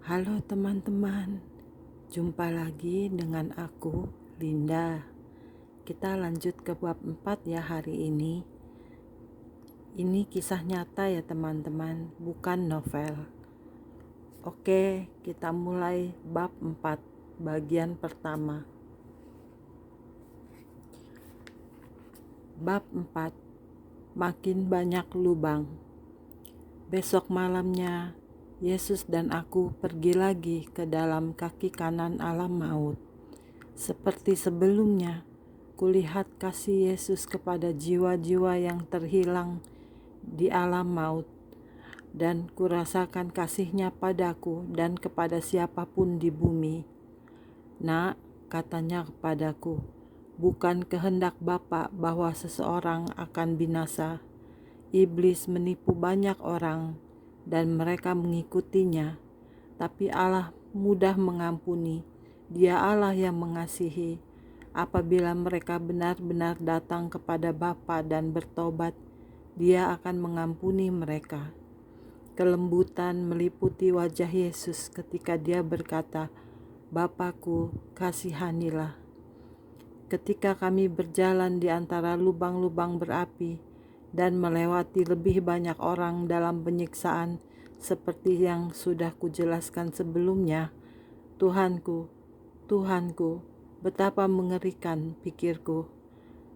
Halo teman-teman, jumpa lagi dengan aku, Linda. Kita lanjut ke bab 4 ya hari ini. Ini kisah nyata ya teman-teman, bukan novel. Oke, kita mulai bab 4, bagian pertama. Bab 4, makin banyak lubang. Besok malamnya, Yesus dan aku pergi lagi ke dalam kaki kanan alam maut. Seperti sebelumnya, kulihat kasih Yesus kepada jiwa-jiwa yang terhilang di alam maut, dan kurasakan kasih-Nya padaku dan kepada siapapun di bumi. Nak, katanya kepadaku, bukan kehendak Bapa bahwa seseorang akan binasa. Iblis menipu banyak orang dan mereka mengikutinya, tapi Allah mudah mengampuni. Dia Allah yang mengasihi. Apabila mereka benar-benar datang kepada Bapa dan bertobat, Dia akan mengampuni mereka. Kelembutan meliputi wajah Yesus ketika Dia berkata, "Bapakku, kasihanilah." Ketika kami berjalan di antara lubang-lubang berapi dan melewati lebih banyak orang dalam penyiksaan seperti yang sudah kujelaskan sebelumnya, Tuhanku, Tuhanku, betapa mengerikan, pikirku.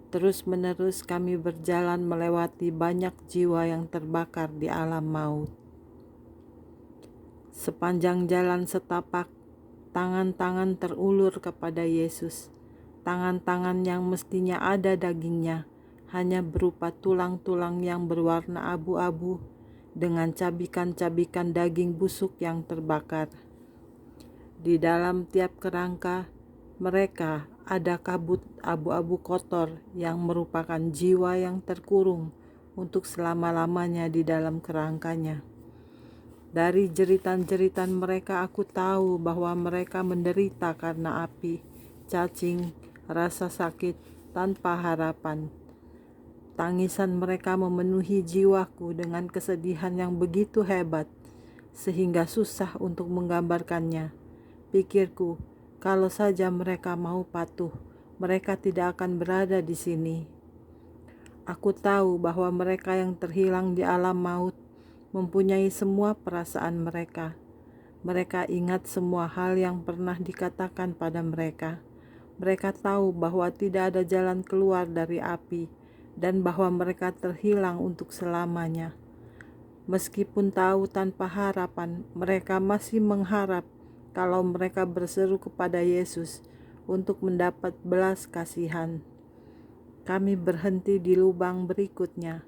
Terus-menerus kami berjalan melewati banyak jiwa yang terbakar di alam maut. Sepanjang jalan setapak, tangan-tangan terulur kepada Yesus. Tangan-tangan yang mestinya ada dagingnya, hanya berupa tulang-tulang yang berwarna abu-abu dengan cabikan-cabikan daging busuk yang terbakar. Di dalam tiap kerangka mereka ada kabut abu-abu kotor yang merupakan jiwa yang terkurung untuk selama-lamanya di dalam kerangkanya. Dari jeritan-jeritan mereka aku tahu bahwa mereka menderita karena api, cacing, rasa sakit, tanpa harapan. Tangisan mereka memenuhi jiwaku dengan kesedihan yang begitu hebat, sehingga susah untuk menggambarkannya. Pikirku, kalau saja mereka mau patuh, mereka tidak akan berada di sini. Aku tahu bahwa mereka yang terhilang di alam maut mempunyai semua perasaan mereka. Mereka ingat semua hal yang pernah dikatakan pada mereka. Mereka tahu bahwa tidak ada jalan keluar dari api dan bahwa mereka terhilang untuk selamanya. Meskipun tahu tanpa harapan, mereka masih mengharap kalau mereka berseru kepada Yesus untuk mendapat belas kasihan. Kami berhenti di lubang berikutnya,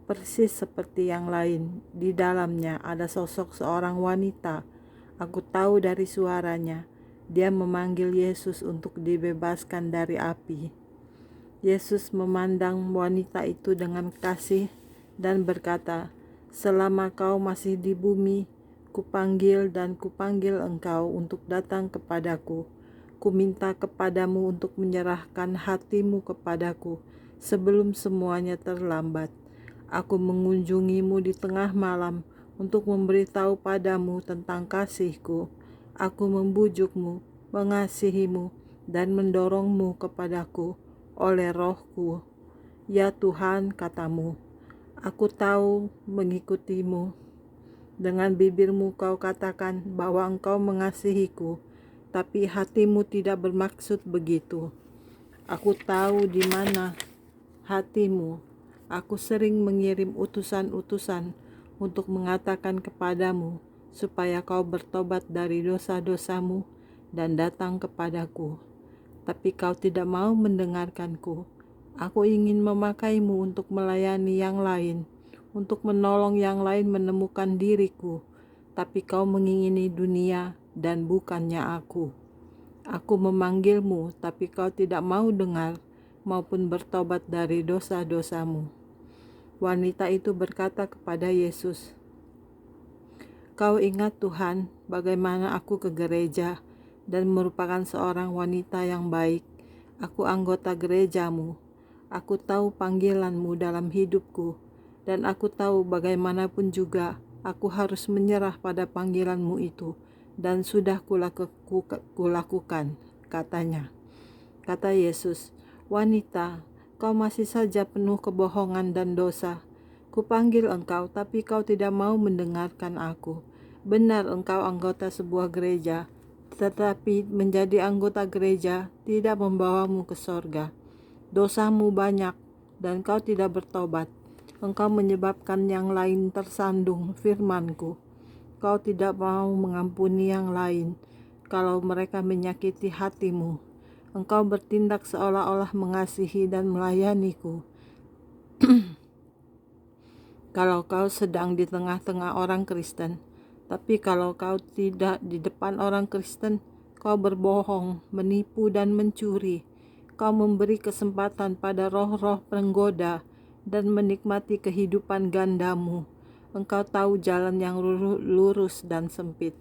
persis seperti yang lain. Di dalamnya ada sosok seorang wanita. Aku tahu dari suaranya. Dia memanggil Yesus untuk dibebaskan dari api. Yesus memandang wanita itu dengan kasih dan berkata, "Selama kau masih di bumi, kupanggil dan kupanggil engkau untuk datang kepadaku. Kuminta kepadamu untuk menyerahkan hatimu kepadaku sebelum semuanya terlambat. Aku mengunjungimu di tengah malam untuk memberitahu padamu tentang kasihku. Aku membujukmu, mengasihimu, dan mendorongmu kepadaku oleh rohku. Ya Tuhan, katamu, aku tahu mengikutimu. Dengan bibirmu kau katakan bahwa engkau mengasihiku, tapi hatimu tidak bermaksud begitu. Aku tahu di mana hatimu. Aku sering mengirim utusan-utusan untuk mengatakan kepadamu, supaya kau bertobat dari dosa-dosamu dan datang kepadaku. Tapi kau tidak mau mendengarkanku. Aku ingin memakaimu untuk melayani yang lain, untuk menolong yang lain menemukan diriku. Tapi kau mengingini dunia dan bukannya aku. Aku memanggilmu, tapi kau tidak mau dengar maupun bertobat dari dosa-dosamu." Wanita itu berkata kepada Yesus, "Kau ingat Tuhan, bagaimana aku ke gereja dan merupakan seorang wanita yang baik. Aku anggota gerejamu. Aku tahu panggilanmu dalam hidupku, dan aku tahu bagaimanapun juga aku harus menyerah pada panggilanmu itu dan sudah kulakukan, katanya. Kata Yesus, "Wanita, kau masih saja penuh kebohongan dan dosa. Kupanggil engkau, tapi kau tidak mau mendengarkan aku. Benar engkau anggota sebuah gereja, tetapi menjadi anggota gereja tidak membawamu ke sorga. Dosamu banyak, dan kau tidak bertobat. Engkau menyebabkan yang lain tersandung firman-Ku. Kau tidak mau mengampuni yang lain kalau mereka menyakiti hatimu. Engkau bertindak seolah-olah mengasihi dan melayani-Ku. Kalau kau sedang di tengah-tengah orang Kristen, tapi kalau kau tidak di depan orang Kristen, kau berbohong, menipu dan mencuri. Kau memberi kesempatan pada roh-roh penggoda dan menikmati kehidupan gandamu. Engkau tahu jalan yang lurus dan sempit."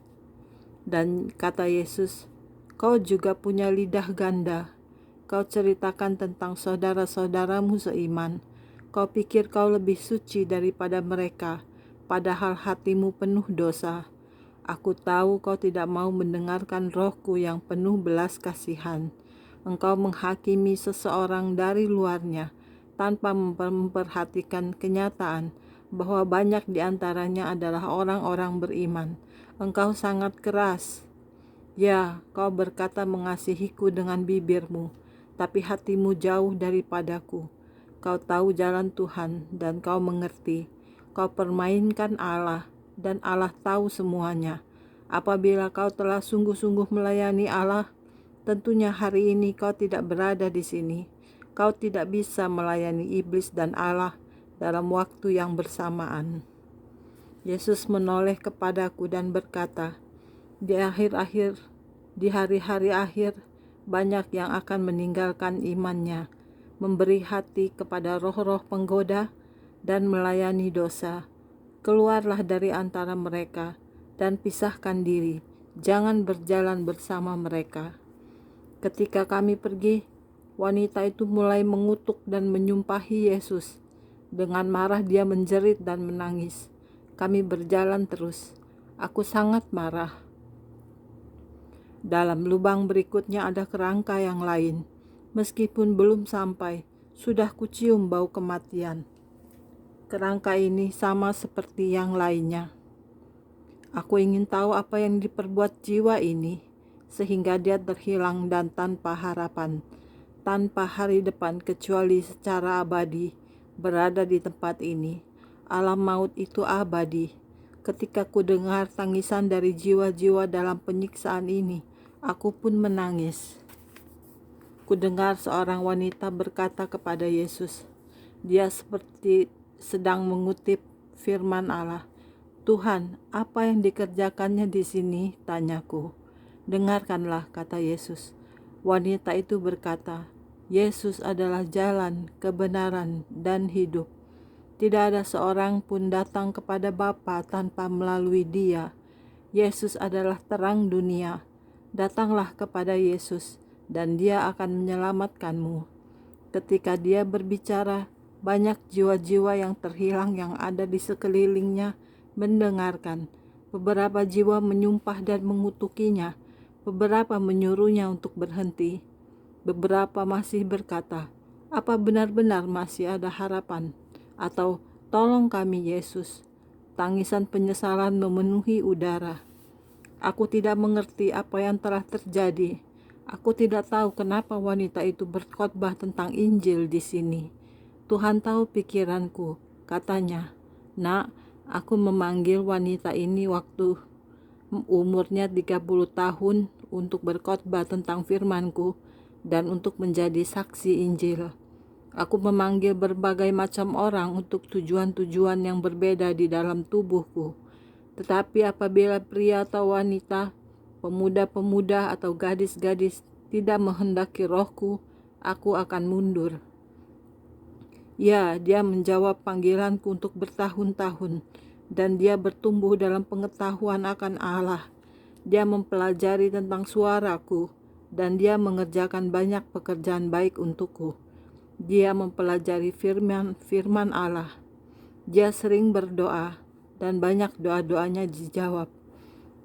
Dan kata Yesus, "Kau juga punya lidah ganda. Kau ceritakan tentang saudara-saudaramu seiman. Kau pikir kau lebih suci daripada mereka, padahal hatimu penuh dosa. Aku tahu kau tidak mau mendengarkan Roh-Ku yang penuh belas kasihan. Engkau menghakimi seseorang dari luarnya, tanpa memperhatikan kenyataan bahwa banyak di antaranya adalah orang-orang beriman. Engkau sangat keras. Ya, kau berkata mengasihiku dengan bibirmu, tapi hatimu jauh daripadaku. Kau tahu jalan Tuhan dan kau mengerti. Kau permainkan Allah, dan Allah tahu semuanya. Apabila kau telah sungguh-sungguh melayani Allah, tentunya hari ini kau tidak berada di sini. Kau tidak bisa melayani iblis dan Allah dalam waktu yang bersamaan." Yesus menoleh kepadaku dan berkata, di hari-hari akhir, banyak yang akan meninggalkan imannya, memberi hati kepada roh-roh penggoda, dan melayani dosa. Keluarlah dari antara mereka, dan pisahkan diri. Jangan berjalan bersama mereka. Ketika kami pergi, wanita itu mulai mengutuk dan menyumpahi Yesus. Dengan marah dia menjerit dan menangis. Kami berjalan terus. Aku sangat marah. Dalam lubang berikutnya ada kerangka yang lain. Meskipun belum sampai, sudah kucium bau kematian. Kerangka ini sama seperti yang lainnya. Aku ingin tahu apa yang diperbuat jiwa ini, sehingga dia terhilang dan tanpa harapan, tanpa hari depan kecuali secara abadi berada di tempat ini. Alam maut itu abadi. Ketika ku dengar tangisan dari jiwa-jiwa dalam penyiksaan ini, aku pun menangis. Ku dengar seorang wanita berkata kepada Yesus, dia seperti sedang mengutip firman Allah. "Tuhan, apa yang dikerjakannya di sini?" tanyaku. "Dengarkanlah," kata Yesus. Wanita itu berkata, "Yesus adalah jalan, kebenaran, dan hidup. Tidak ada seorang pun datang kepada Bapa tanpa melalui Dia. Yesus adalah terang dunia. Datanglah kepada Yesus, dan Dia akan menyelamatkanmu." Ketika dia berbicara, banyak jiwa-jiwa yang terhilang yang ada di sekelilingnya mendengarkan. Beberapa jiwa menyumpah dan mengutukinya. Beberapa menyuruhnya untuk berhenti. Beberapa masih berkata, "Apa benar-benar masih ada harapan?" Atau, "Tolong kami Yesus." Tangisan penyesalan memenuhi udara. Aku tidak mengerti apa yang telah terjadi. Aku tidak tahu kenapa wanita itu berkhotbah tentang Injil di sini. Tuhan tahu pikiranku, katanya. "Nak, aku memanggil wanita ini waktu umurnya 30 tahun untuk berkhotbah tentang firman-Ku dan untuk menjadi saksi Injil. Aku memanggil berbagai macam orang untuk tujuan-tujuan yang berbeda di dalam tubuhku. Tetapi apabila pria atau wanita, pemuda-pemuda atau gadis-gadis tidak menghendaki Rohku, aku akan mundur." Ya, dia menjawab panggilanku untuk bertahun-tahun, dan dia bertumbuh dalam pengetahuan akan Allah. Dia mempelajari tentang suaraku, dan dia mengerjakan banyak pekerjaan baik untukku. Dia mempelajari firman Allah. Dia sering berdoa, dan banyak doa-doanya dijawab.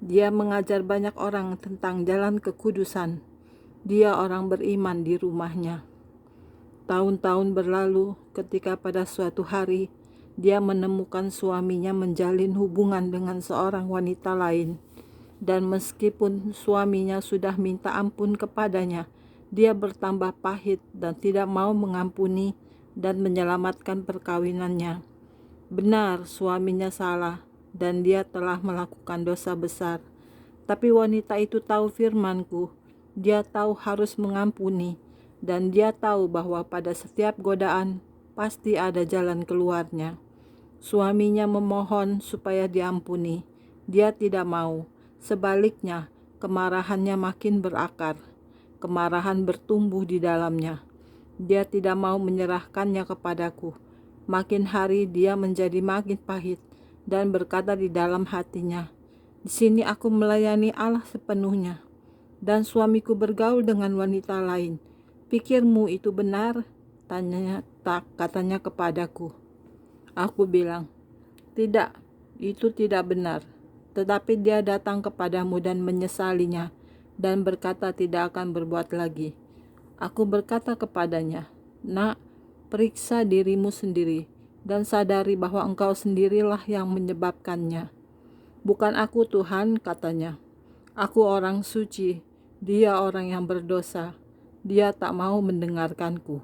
Dia mengajar banyak orang tentang jalan kekudusan. Dia orang beriman di rumahnya. Tahun-tahun berlalu ketika pada suatu hari dia menemukan suaminya menjalin hubungan dengan seorang wanita lain. Dan meskipun suaminya sudah minta ampun kepadanya, dia bertambah pahit dan tidak mau mengampuni dan menyelamatkan perkawinannya. Benar, suaminya salah dan dia telah melakukan dosa besar. Tapi wanita itu tahu firman-Ku. Dia tahu harus mengampuni dan dia tahu bahwa pada setiap godaan pasti ada jalan keluarnya. Suaminya memohon supaya diampuni. Dia tidak mau. Sebaliknya, kemarahannya makin berakar. Kemarahan bertumbuh di dalamnya. Dia tidak mau menyerahkannya kepadaku. Makin hari dia menjadi makin pahit dan berkata di dalam hatinya, "Di sini aku melayani Allah sepenuhnya, dan suamiku bergaul dengan wanita lain. Pikirmu itu benar?" Katanya kepadaku. Aku bilang, "Tidak, itu tidak benar." Tetapi dia datang kepadamu dan menyesalinya dan berkata tidak akan berbuat lagi. Aku berkata kepadanya, "Nak, periksa dirimu sendiri dan sadari bahwa engkau sendirilah yang menyebabkannya. Bukan aku Tuhan," katanya. "Aku orang suci, dia orang yang berdosa." Dia tak mau mendengarkanku.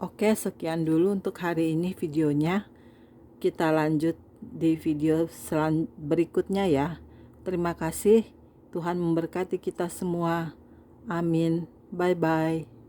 Oke, sekian dulu untuk hari ini videonya. Kita lanjut di video berikutnya ya. Terima kasih. Tuhan memberkati kita semua. Amin. Bye-bye.